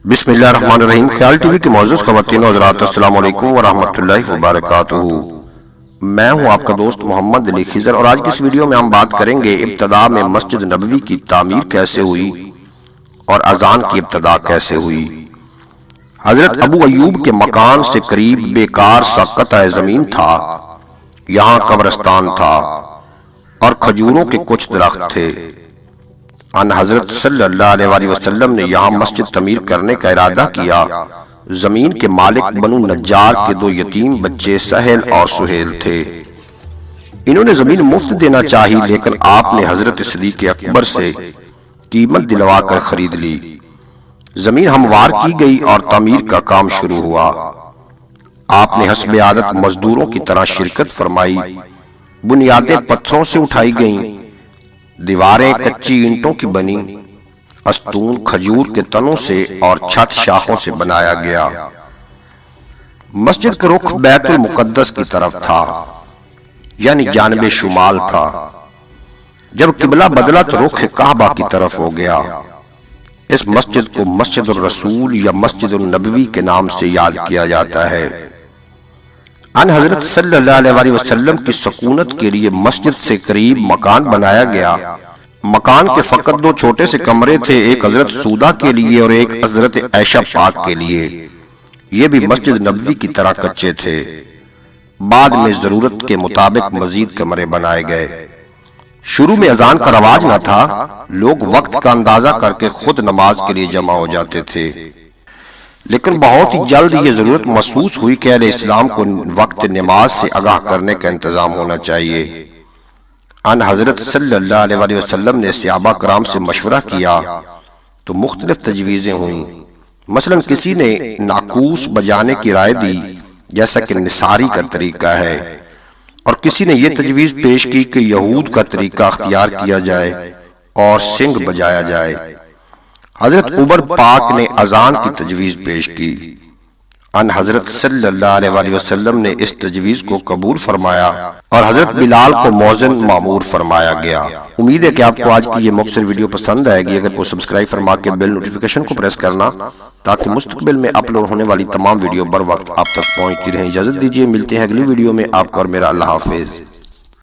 بسم اللہ الرحمن الرحیم۔ خیال ٹی وی کے معزز خواتین و حضرات، السلام علیکم ورحمۃ اللہ وبرکاتہ۔ میں ہوں آپ کا دوست محمد علی خضر، اور آج کی اس ویڈیو میں ہم بات کریں گے ابتدا میں مسجد نبوی کی تعمیر کیسے ہوئی اور اذان کی ابتدا کیسے ہوئی۔ حضرت ابو ایوب کے مکان سے قریب بیکار سا قطع زمین تھا، یہاں قبرستان تھا اور کھجوروں کے کچھ درخت تھے۔ ان حضرت صلی اللہ علیہ وآلہ وسلم نے یہاں مسجد تعمیر کرنے کا ارادہ کیا۔ زمین کے مالک بنو نجار کے دو یتیم بچے سہیل اور سہیل تھے۔ انہوں نے زمین مفت دینا چاہی، لیکن آپ نے حضرت صدیق اکبر سے قیمت دلوا کر خرید لی۔ زمین ہموار کی گئی اور تعمیر کا کام شروع ہوا۔ آپ نے حسب عادت مزدوروں کی طرح شرکت فرمائی۔ بنیادیں پتھروں سے اٹھائی گئیں، دیواریں کچی اینٹوں کی بنی، استون کھجور کے تنوں سے اور چھت شاخوں سے بنایا گیا۔ مسجد کا رخ بیت المقدس کی طرف تھا، یعنی جانب شمال تھا۔ جب قبلہ بدلا تو رخ کعبہ کی طرف ہو گیا۔ اس مسجد کو مسجد الرسول یا مسجد النبوی کے نام سے یاد کیا جاتا ہے۔ ان حضرت صلی اللہ علیہ وآلہ وسلم کی سکونت کے لیے مسجد سے قریب مکان بنایا گیا۔ مکان کے فقط دو چھوٹے سے کمرے تھے، ایک حضرت سودا کے لیے اور ایک حضرت عائشہ پاک کے لیے۔ یہ بھی مسجد نبوی کی طرح کچے تھے۔ بعد میں ضرورت کے مطابق مزید کمرے بنائے گئے۔ شروع میں اذان کا رواج نہ تھا، لوگ وقت کا اندازہ کر کے خود نماز کے لیے جمع ہو جاتے تھے، لیکن بہت ہی جلد یہ ضرورت محسوس ہوئی کہ اہل اسلام کو وقت نماز سے آگاہ کرنے کا انتظام ہونا چاہیے۔ ان حضرت صلی اللہ علیہ وآلہ وسلم نے صحابہ کرام سے مشورہ کیا تو مختلف تجویزیں ہوئیں۔ مثلا کسی نے ناقوس بجانے کی رائے دی، جیسا کہ نصاری کا طریقہ ہے، اور کسی نے یہ تجویز پیش کی کہ یہود کا طریقہ اختیار کیا جائے اور سنگ بجایا جائے۔ حضرت عمر پاک نے اذان کی تجویز پیش کی۔ ان حضرت صلی اللہ علیہ وآلہ وسلم نے اس تجویز کو قبول فرمایا اور حضرت بلال کو مؤذن مامور فرمایا گیا۔ امید ہے کہ آپ کو آج کی یہ مختصر ویڈیو پسند آئے گی۔ اگر کوئی سبسکرائب فرما کے بیل نوٹیفیکیشن کو پریس کرنا تاکہ مستقبل میں اپلوڈ ہونے والی تمام ویڈیو بر وقت آپ تک پہنچتی رہیں۔ اجازت دیجیے، ملتے ہیں اگلی ویڈیو میں۔ آپ کا اور میرا اللہ حافظ۔